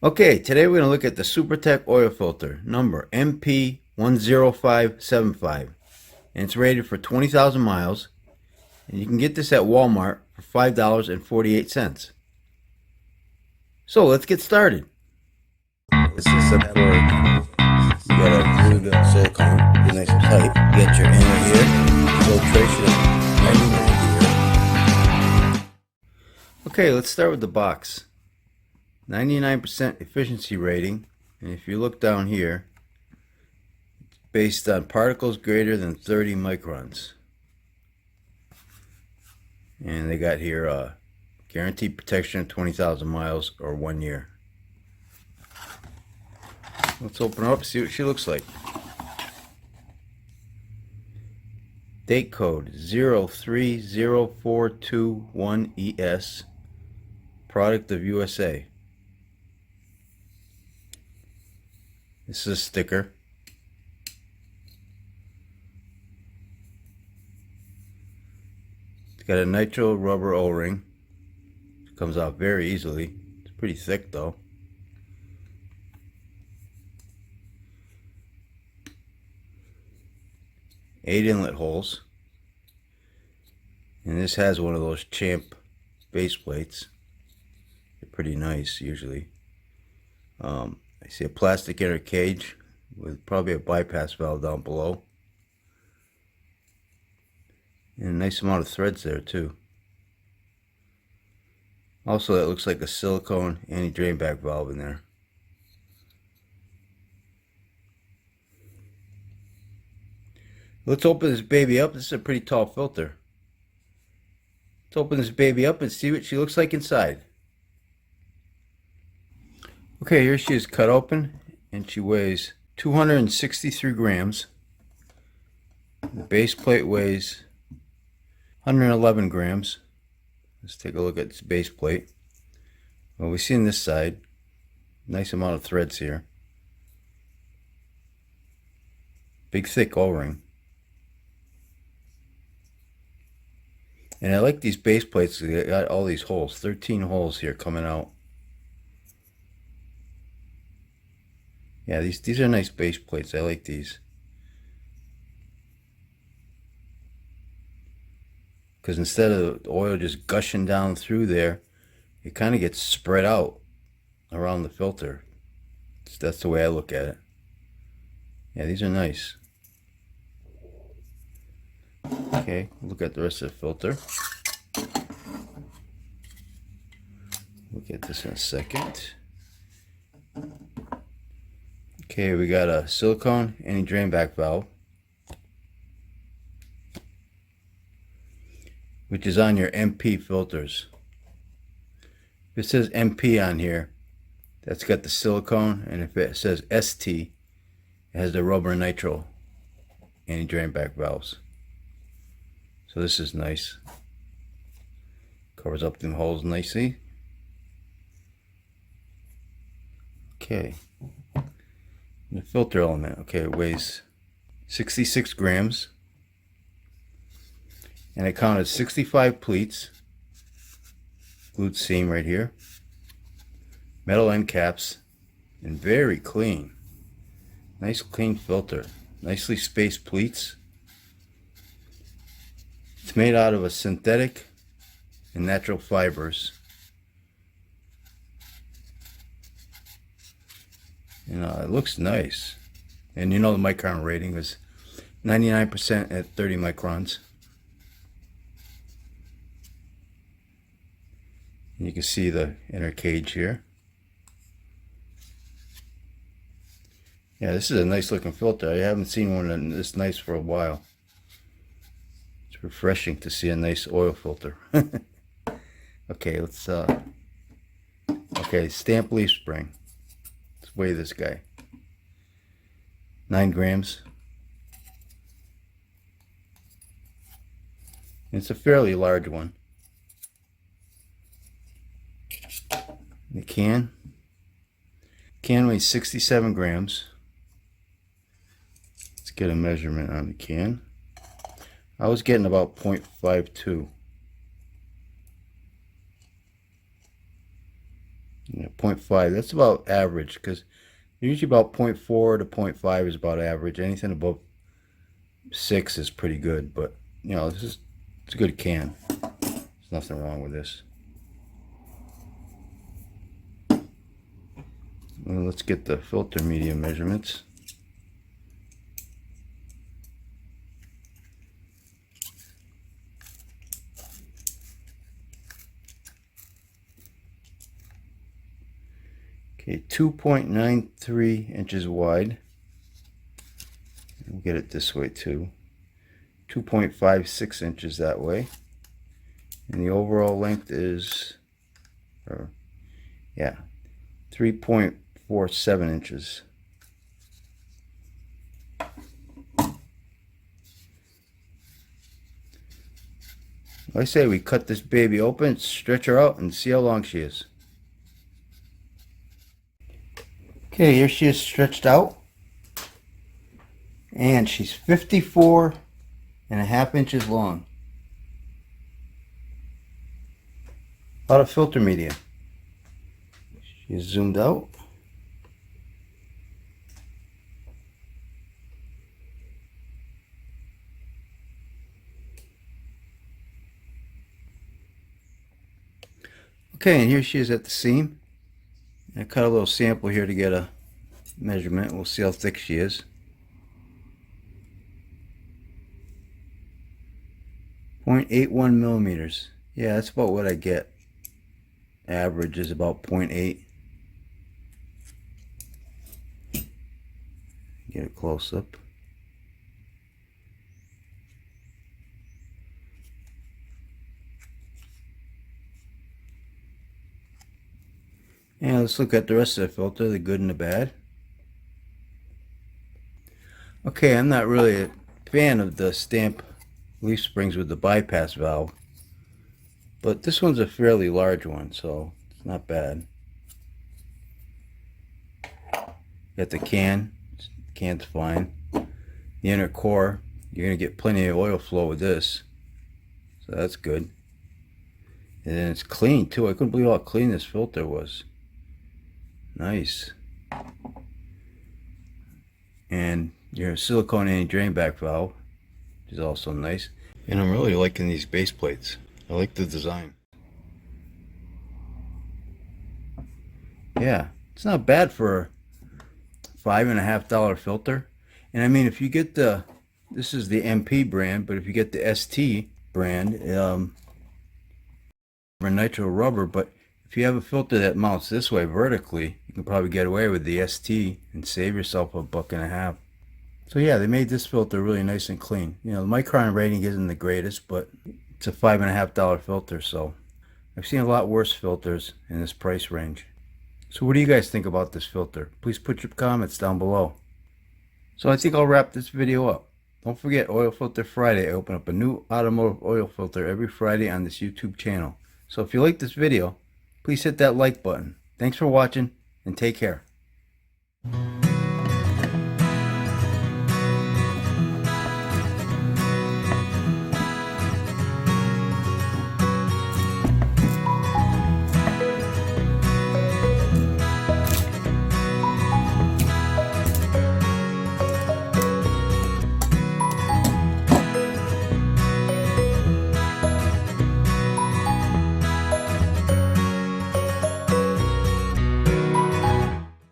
Okay, today we're going to look at the Supertech oil filter, number MP10575. And it's rated for 20,000 miles. And you can get this at Walmart for $5.48. So let's get started. This is set for, you gotta glue the silicone, be nice and tight, get your inner here, filtration of 99 here. Okay, let's start with the box. 99% efficiency rating, and if you look down here, it's based on particles greater than 30 microns. And they got here guaranteed protection of 20,000 miles or 1 year. Let's open her up and see what she looks like. Date code 030421ES, product of USA. This is a sticker. It's got a nitro rubber O-ring. It comes out very easily. It's pretty thick though. Eight inlet holes. And this has one of those Champ base plates. They're pretty nice usually. I see a plastic inner cage with probably a bypass valve down below. And a nice amount of threads there too. Also, that looks like a silicone anti-drain back valve in there. Let's open this baby up. This is a pretty tall filter. Let's open this baby up and see what she looks like inside. Okay, here she is cut open, and she weighs 263 grams. The base plate weighs 111 grams. Let's take a look at this base plate. Well, we see on this side, nice amount of threads here. Big thick O-ring. And I like these base plates. They got all these holes, 13 holes here coming out. Yeah, these are nice base plates. I like these. Because instead of the oil just gushing down through there, it kind of gets spread out around the filter. That's the way I look at it. Yeah, these are nice. Okay, look at the rest of the filter. Look at this in a second. Okay, we got a silicone anti-drain back valve, which is on your MP filters. If it says MP on here, that's got the silicone, and if it says ST, it has the rubber nitro anti-drain back valves. So this is nice. Covers up them holes nicely. Okay. The filter element, okay, it weighs 66 grams. And I counted 65 pleats. Glued seam right here. Metal end caps. And very clean. Nice clean filter. Nicely spaced pleats. It's made out of a synthetic and natural fibers. You know, it looks nice. And you know the micron rating is 99% at 30 microns. And you can see the inner cage here. Yeah, this is a nice looking filter. I haven't seen one this nice for a while. It's refreshing to see a nice oil filter. Okay, let's okay, stamp leaf spring. Let's weigh this guy. 9 grams. It's a fairly large one. The can weighs 67 grams. Let's get a measurement on the can. I was getting about 0.52. Yeah, 0.5, that's about average, because usually about 0.4 to 0.5 is about average. Anything above 6 is pretty good, but you know, it's a good can. There's nothing wrong with this. Well, let's get the filter media measurements. Okay, 2.93 inches wide. We'll get it this way too. 2.56 inches that way. And the overall length is, yeah, 3.47 inches. I say we cut this baby open, stretch her out, and see how long she is. Okay, here she is stretched out. And she's 54.5 inches long. A lot of filter media. She's zoomed out. Okay, and here she is at the seam. I cut a little sample here to get a measurement. We'll see how thick she is. 0.81 millimeters. Yeah, that's about what I get. Average is about 0.8. Get a close up. And let's look at the rest of the filter, the good and the bad. Okay, I'm not really a fan of the stamp leaf springs with the bypass valve, but this one's a fairly large one, so it's not bad. Got the can. Can's fine. The inner core, you're going to get plenty of oil flow with this, so that's good. And then it's clean too. I couldn't believe how clean this filter was. Nice. And your silicone anti-drain back valve, which is also nice. And I'm really liking these base plates. I like the design. Yeah, it's not bad for a $5.50 filter. And I mean, if you get this is the MP brand, but if you get the ST brand, nitro rubber, but if you have a filter that mounts this way vertically, you can probably get away with the ST and save yourself $1.50. So yeah, they made this filter really nice and clean. You know, the micron rating isn't the greatest, but it's a $5.50 filter, so I've seen a lot worse filters in this price range. So what do you guys think about this filter? Please put your comments down below. So I think I'll wrap this video up. Don't forget Oil Filter Friday. I open up a new automotive oil filter every Friday on this YouTube channel. So if you like this video, please hit that like button. Thanks for watching, and take care.